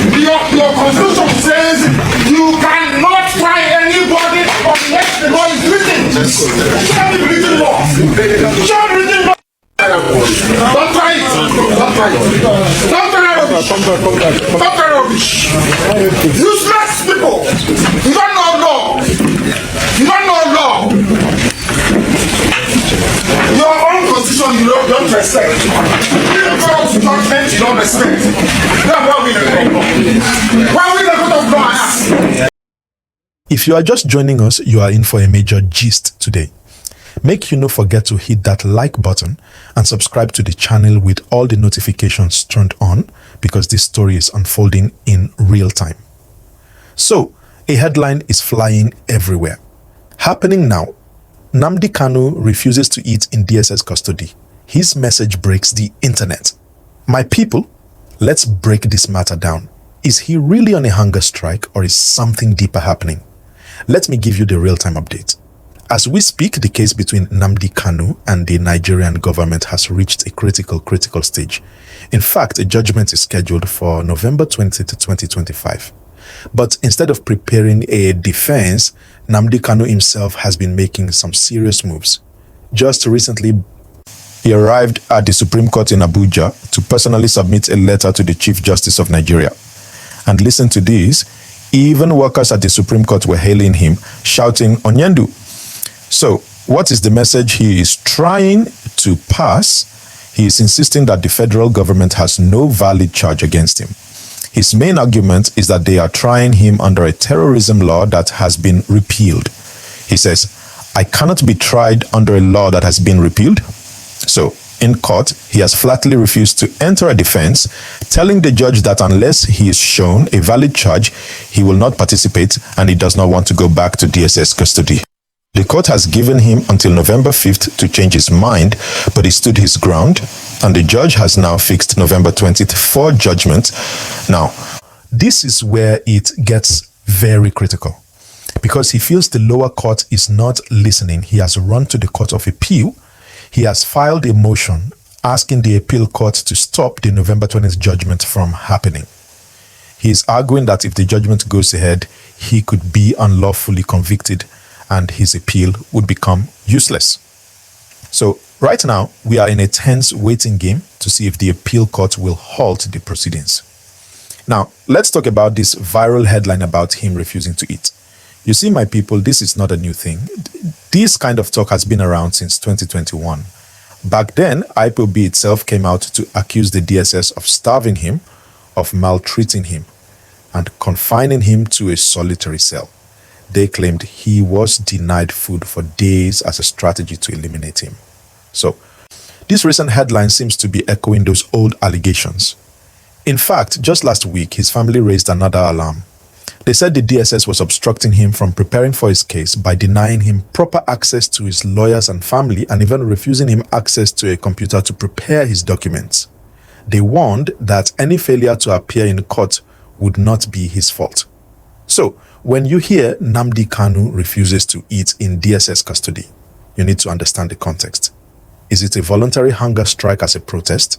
Your constitution says you cannot try anybody unless the law is written. Show me written law. Show me written law. Don't try it. Don't try it. Don't try rubbish. Don't try rubbish. Useless people. You don't know law. You don't know law. Your own constitution you don't respect. God's judgment you don't respect. That's why we the court of law. If you are just joining us, you are in for a major gist today. Make you no forget to hit that like button and subscribe to the channel with all the notifications turned on, because this story is unfolding in real time. So, a headline is flying everywhere. Happening now, Nnamdi Kanu refuses to eat in DSS custody. His message breaks the internet. My people, let's break this matter down. Is he really on a hunger strike, or is something deeper happening? Let me give you the real-time update. As we speak, the case between Nnamdi Kanu and the Nigerian government has reached a critical stage. In fact, a judgment is scheduled for November 20th, 2025. But instead of preparing a defense, Nnamdi Kanu himself has been making some serious moves. Just recently, he arrived at the Supreme Court in Abuja to personally submit a letter to the Chief Justice of Nigeria. And listen to this, even workers at the Supreme Court were hailing him, shouting, "Onyendu." So, what is the message he is trying to pass? He is insisting that the federal government has no valid charge against him. His main argument is that they are trying him under a terrorism law that has been repealed. He says, "I cannot be tried under a law that has been repealed." So, in court, he has flatly refused to enter a defense, telling the judge that unless he is shown a valid charge, he will not participate and he does not want to go back to DSS custody. The court has given him until November 5th to change his mind, but he stood his ground, and the judge has now fixed November 20th for judgment. Now, this is where it gets very critical, because he feels the lower court is not listening. He has run to the Court of Appeal. He has filed a motion asking the appeal court to stop the November 20th judgment from happening. He is arguing that if the judgment goes ahead, he could be unlawfully convicted and his appeal would become useless. So right now, we are in a tense waiting game to see if the appeal court will halt the proceedings. Now, let's talk about this viral headline about him refusing to eat. You see, my people, this is not a new thing. This kind of talk has been around since 2021. Back then, IPOB itself came out to accuse the DSS of starving him, of maltreating him, and confining him to a solitary cell. They claimed he was denied food for days as a strategy to eliminate him. So, this recent headline seems to be echoing those old allegations. In fact, just last week, his family raised another alarm. They said the DSS was obstructing him from preparing for his case by denying him proper access to his lawyers and family, and even refusing him access to a computer to prepare his documents. They warned that any failure to appear in court would not be his fault. So, when you hear Nnamdi Kanu refuses to eat in DSS custody, you need to understand the context. Is it a voluntary hunger strike as a protest,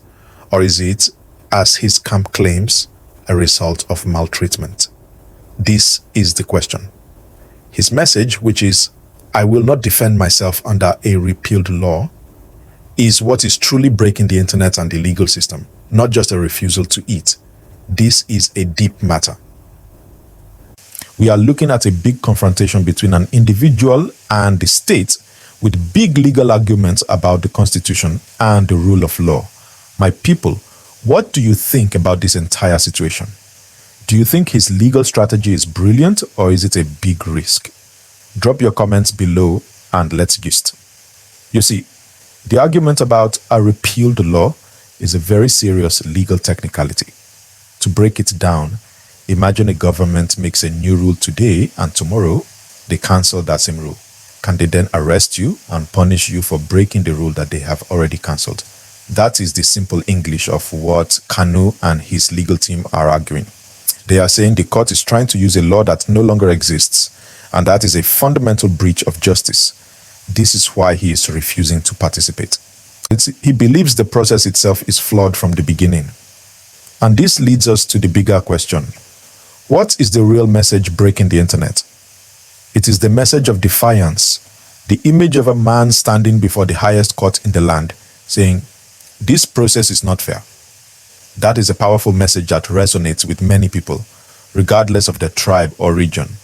or is it, as his camp claims, a result of maltreatment? This is the question. His message, which is, "I will not defend myself under a repealed law," is what is truly breaking the internet and the legal system, not just a refusal to eat. This is a deep matter. We are looking at a big confrontation between an individual and the state, with big legal arguments about the Constitution and the rule of law. My people, what do you think about this entire situation? Do you think his legal strategy is brilliant, or is it a big risk? Drop your comments below and let's gist. You see, the argument about a repealed law is a very serious legal technicality. To break it down, imagine a government makes a new rule today and tomorrow they cancel that same rule. Can they then arrest you and punish you for breaking the rule that they have already cancelled? That is the simple English of what Kanu and his legal team are arguing. They are saying the court is trying to use a law that no longer exists, and that is a fundamental breach of justice. This is why he is refusing to participate. He believes the process itself is flawed from the beginning. And this leads us to the bigger question. What is the real message breaking the internet? It is the message of defiance, the image of a man standing before the highest court in the land, saying, "This process is not fair." That is a powerful message that resonates with many people, regardless of their tribe or region.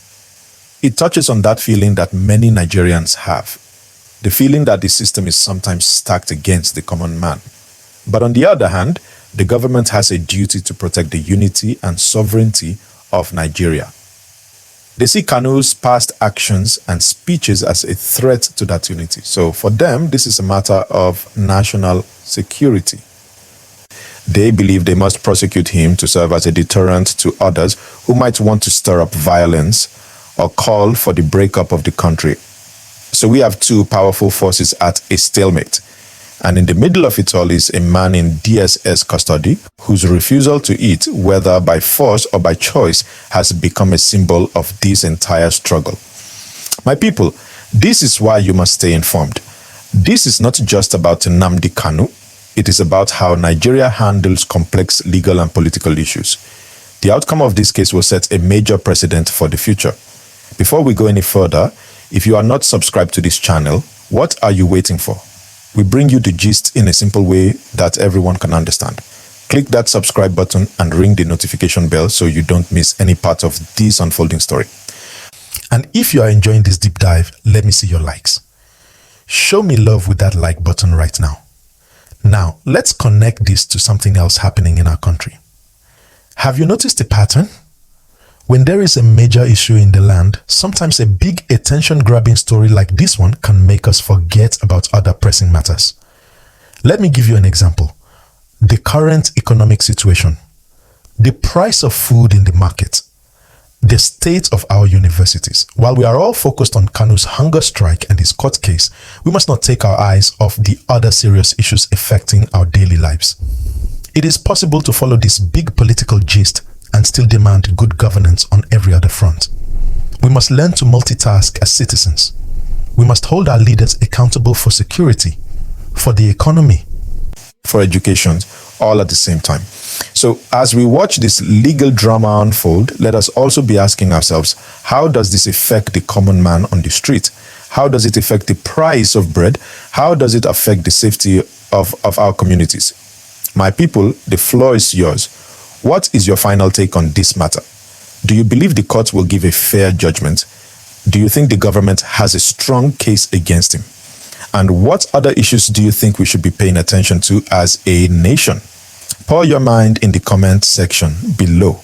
It touches on that feeling that many Nigerians have, the feeling that the system is sometimes stacked against the common man. But on the other hand, the government has a duty to protect the unity and sovereignty of Nigeria. They see Kanu's past actions and speeches as a threat to that unity. So for them, this is a matter of national security. They believe they must prosecute him to serve as a deterrent to others who might want to stir up violence or call for the breakup of the country. So we have two powerful forces at a stalemate. And in the middle of it all is a man in DSS custody whose refusal to eat, whether by force or by choice, has become a symbol of this entire struggle. My people, this is why you must stay informed. This is not just about Nnamdi Kanu. It is about how Nigeria handles complex legal and political issues. The outcome of this case will set a major precedent for the future. Before we go any further, if you are not subscribed to this channel, what are you waiting for? We bring you the gist in a simple way that everyone can understand. Click that subscribe button and ring the notification bell so you don't miss any part of this unfolding story. And if you are enjoying this deep dive, let me see your likes. Show me love with that like button right now. Now, let's connect this to something else happening in our country. Have you noticed a pattern? When there is a major issue in the land, sometimes a big attention-grabbing story like this one can make us forget about other pressing matters. Let me give you an example. The current economic situation, the price of food in the market, the state of our universities. While we are all focused on Kanu's hunger strike and his court case, we must not take our eyes off the other serious issues affecting our daily lives. It is possible to follow this big political gist and still demand good governance on every other front. We must learn to multitask as citizens. We must hold our leaders accountable for security, for the economy, for education, all at the same time. So as we watch this legal drama unfold, let us also be asking ourselves, how does this affect the common man on the street? How does it affect the price of bread? How does it affect the safety of our communities? My people, the floor is yours. What is your final take on this matter? Do you believe the court will give a fair judgment? Do you think the government has a strong case against him? And what other issues do you think we should be paying attention to as a nation? Pour your mind in the comment section below.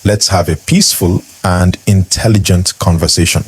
Let's have a peaceful and intelligent conversation.